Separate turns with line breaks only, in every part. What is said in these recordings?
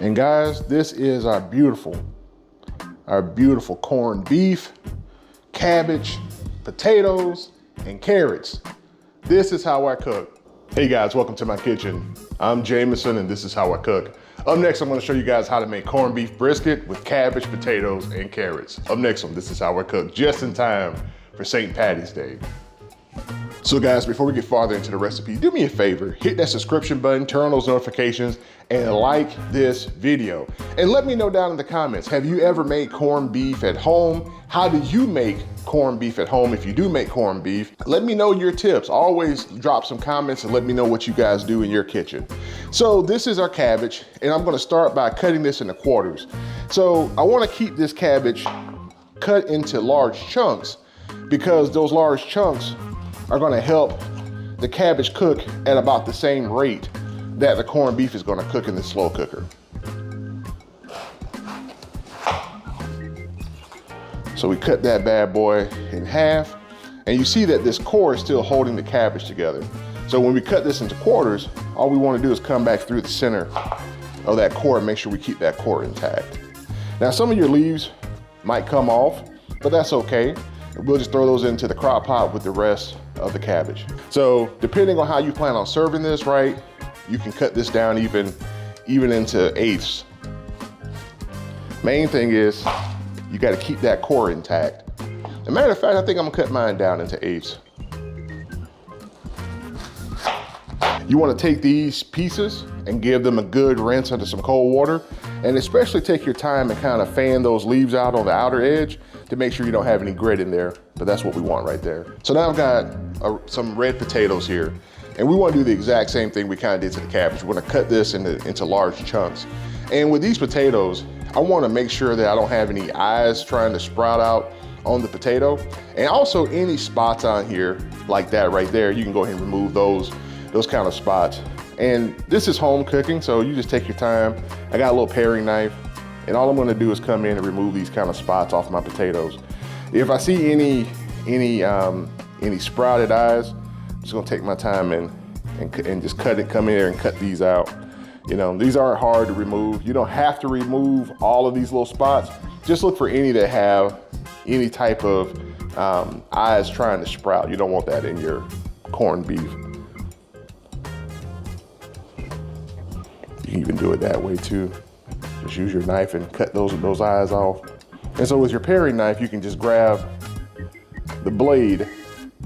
And guys, this is our beautiful corned beef, cabbage, potatoes, and carrots. This is how I cook. Hey guys, welcome to my kitchen. I'm Jameson and this is how I cook. Up next, I'm gonna show you guys how to make corned beef brisket with cabbage, potatoes, and carrots. Up next on This Is How I Cook, just in time for St. Patty's Day. So guys, before we get farther into the recipe, do me a favor, hit that subscription button, turn on those notifications, and like this video. And let me know down in the comments, have you ever made corned beef at home? How do you make corned beef at home if you do make corned beef? Let me know your tips. Always drop some comments and let me know what you guys do in your kitchen. So this is our cabbage, and I'm gonna start by cutting this into quarters. So I wanna keep this cabbage cut into large chunks because those large chunks are gonna help the cabbage cook at about the same rate that the corned beef is gonna cook in the slow cooker. So we cut that bad boy in half, and you see that this core is still holding the cabbage together. So when we cut this into quarters, all we wanna do is come back through the center of that core and make sure we keep that core intact. Now some of your leaves might come off, but that's okay. We'll just throw those into the crock pot with the rest of the cabbage. So depending on how you plan on serving this, right, you can cut this down even into eighths. Main thing is you got to keep that core intact. As a matter of fact, I think I'm gonna cut mine down into eighths. You want to take these pieces and give them a good rinse under some cold water, and especially take your time and kind of fan those leaves out on the outer edge to make sure you don't have any grit in there, but that's what we want right there. So now I've got some red potatoes here, and we want to do the exact same thing we kind of did to the cabbage. We're going to cut this into large chunks. And with these potatoes, I want to make sure that I don't have any eyes trying to sprout out on the potato. And also any spots on here like that right there, you can go ahead and remove those kind of spots. And this is home cooking, so you just take your time. I got a little paring knife, and all I'm gonna do is come in and remove these kind of spots off my potatoes. If I see any sprouted eyes, I'm just gonna take my time and just come in there and cut these out. You know, these aren't hard to remove. You don't have to remove all of these little spots. Just look for any that have any type of eyes trying to sprout. You don't want that in your corned beef. You can even do it that way too. Just use your knife and cut those eyes off. And so with your paring knife, you can just grab the blade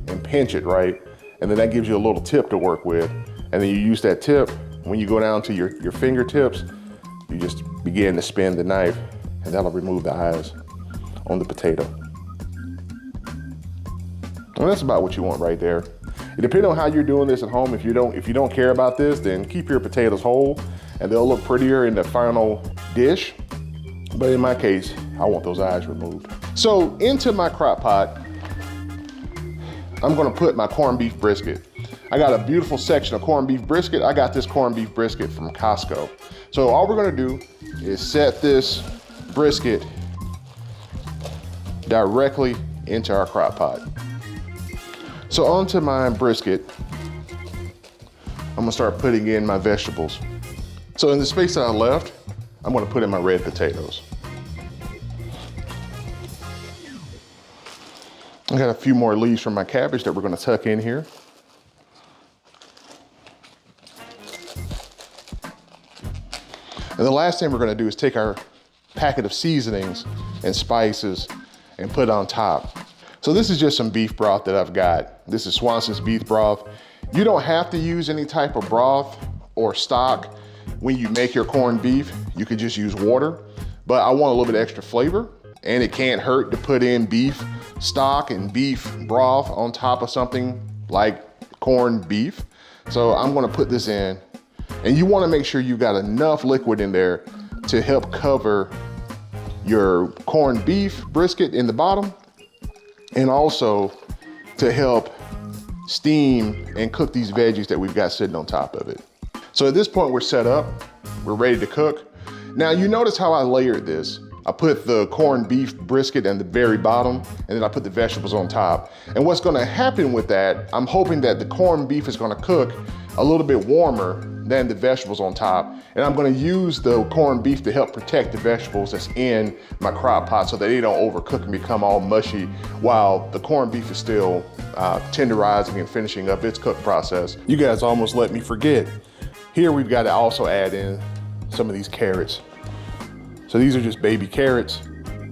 and pinch it, right? And then that gives you a little tip to work with. And then you use that tip, when you go down to your fingertips, you just begin to spin the knife, and that'll remove the eyes on the potato. And that's about what you want right there. Depending on how you're doing this at home, if you don't care about this, then keep your potatoes whole and they'll look prettier in the final dish. But in my case, I want those eyes removed. So into my crock pot, I'm gonna put my corned beef brisket. I got a beautiful section of corned beef brisket. I got this corned beef brisket from Costco. So all we're gonna do is set this brisket directly into our crock pot. So onto my brisket, I'm gonna start putting in my vegetables. So in the space that I left, I'm gonna put in my red potatoes. I got a few more leaves from my cabbage that we're gonna tuck in here. And the last thing we're gonna do is take our packet of seasonings and spices and put on top. So this is just some beef broth that I've got. This is Swanson's beef broth. You don't have to use any type of broth or stock when you make your corned beef. You could just use water, but I want a little bit extra flavor, and it can't hurt to put in beef stock and beef broth on top of something like corned beef. So I'm gonna put this in, and you wanna make sure you've got enough liquid in there to help cover your corned beef brisket in the bottom, and also to help steam and cook these veggies that we've got sitting on top of it. So at this point we're set up, we're ready to cook. Now you notice how I layered this. I put the corned beef brisket in the very bottom, and then I put the vegetables on top. And what's gonna happen with that, I'm hoping that the corned beef is gonna cook a little bit warmer then the vegetables on top. And I'm gonna use the corned beef to help protect the vegetables that's in my crock pot so that they don't overcook and become all mushy while the corned beef is still tenderizing and finishing up its cook process. You guys almost let me forget. Here we've got to also add in some of these carrots. So these are just baby carrots.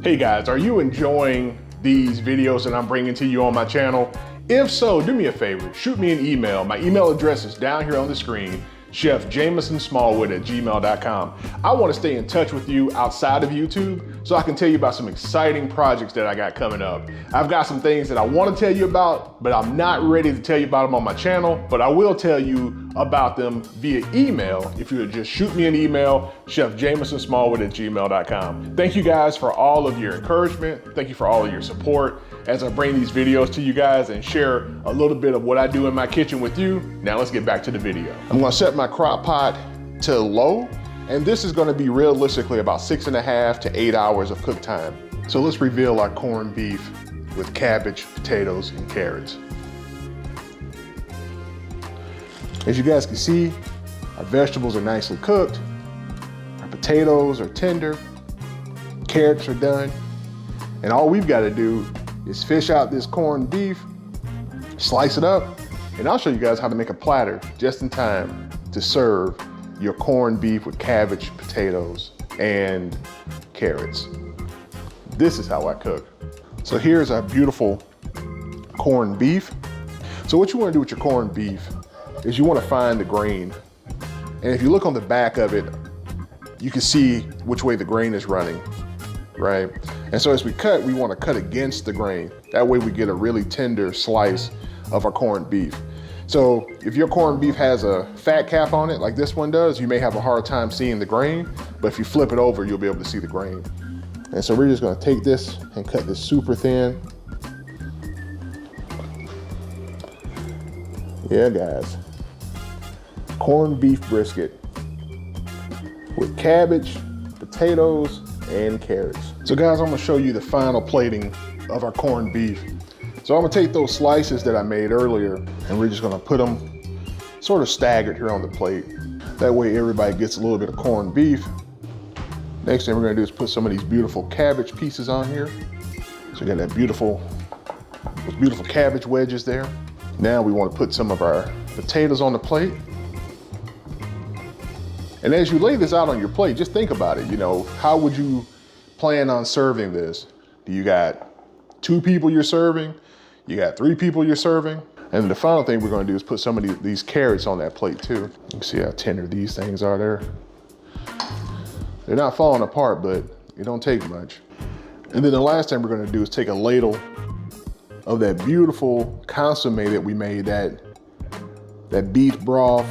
Hey guys, are you enjoying these videos that I'm bringing to you on my channel? If so, do me a favor, shoot me an email. My email address is down here on the screen, chefjamesonsmallwood@gmail.com. I want to stay in touch with you outside of YouTube so I can tell you about some exciting projects that I got coming up. I've got some things that I want to tell you about, but I'm not ready to tell you about them on my channel, but I will tell you about them via email if you would just shoot me an email, chefjamesonsmallwood@gmail.com. Thank you guys for all of your encouragement. Thank you for all of your support as I bring these videos to you guys and share a little bit of what I do in my kitchen with you. Now let's get back to the video. I'm gonna set my crock pot to low, and this is gonna be realistically about 6.5 to 8 hours of cook time. So let's reveal our corned beef with cabbage, potatoes, and carrots. As you guys can see, our vegetables are nicely cooked, our potatoes are tender, carrots are done, and all we've gotta do is fish out this corned beef, slice it up, and I'll show you guys how to make a platter just in time to serve your corned beef with cabbage, potatoes, and carrots. This is how I cook. So here's our beautiful corned beef. So what you wanna do with your corned beef is you wanna find the grain. And if you look on the back of it, you can see which way the grain is running, right? And so as we cut, we wanna cut against the grain. That way we get a really tender slice of our corned beef. So if your corned beef has a fat cap on it, like this one does, you may have a hard time seeing the grain, but if you flip it over, you'll be able to see the grain. And so we're just gonna take this and cut this super thin. Yeah, guys. Corned beef brisket with cabbage, potatoes, and carrots. So guys, I'm gonna show you the final plating of our corned beef. So I'm gonna take those slices that I made earlier and we're just gonna put them sort of staggered here on the plate. That way everybody gets a little bit of corned beef. Next thing we're gonna do is put some of these beautiful cabbage pieces on here. So you got that those beautiful cabbage wedges there. Now we wanna put some of our potatoes on the plate. And as you lay this out on your plate, just think about it. You know, how would you plan on serving this? Do you got 2 people you're serving? You got 3 people you're serving? And the final thing we're gonna do is put some of these carrots on that plate too. You can see how tender these things are there. They're not falling apart, but it don't take much. And then the last thing we're gonna do is take a ladle of that beautiful consomme that we made, that beef broth,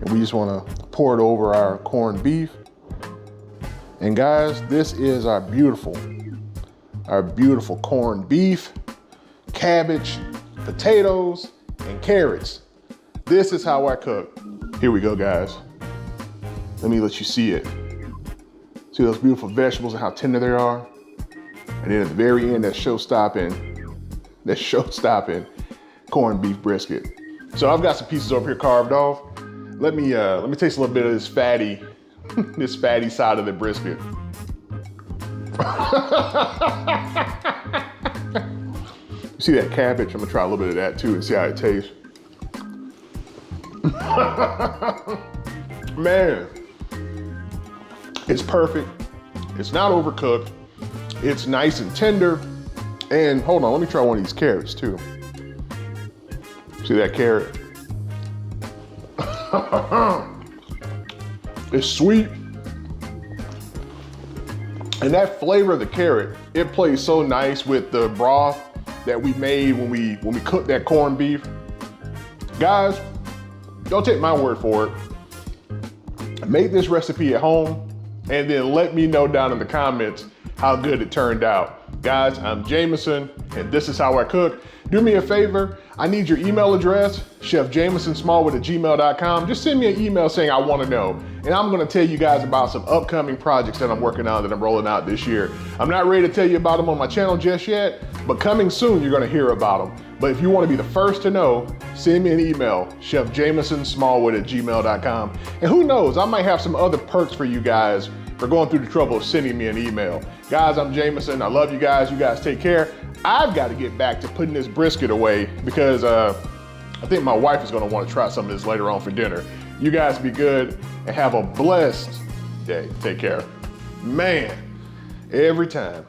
and we just wanna pour it over our corned beef. And guys, this is our beautiful corned beef, cabbage, potatoes, and carrots. This is how I cook. Here we go, guys. Let me let you see it. See those beautiful vegetables and how tender they are? And then at the very end, that show-stopping corned beef brisket. So I've got some pieces over here carved off. Let me taste a little bit of this fatty side of the brisket. You see that cabbage? I'm gonna try a little bit of that too and see how it tastes. Man, it's perfect. It's not overcooked. It's nice and tender. And hold on, let me try one of these carrots too. See that carrot? It's sweet. And that flavor of the carrot, it plays so nice with the broth that we made when we cooked that corned beef. Guys, don't take my word for it. Make this recipe at home and then let me know down in the comments how good it turned out. Guys, I'm Jameson and this is how I cook. Do me a favor, I need your email address, chefjamesonsmallwood@gmail.com. Just send me an email saying I want to know. And I'm going to tell you guys about some upcoming projects that I'm working on that I'm rolling out this year. I'm not ready to tell you about them on my channel just yet, but coming soon you're going to hear about them. But if you want to be the first to know, send me an email, chefjamesonsmallwood@gmail.com. And who knows, I might have some other perks for you guys for going through the trouble of sending me an email. Guys, I'm Jameson. I love you guys. You guys take care. I've got to get back to putting this brisket away because I think my wife is going to want to try some of this later on for dinner. You guys be good and have a blessed day. Take care. Man, every time.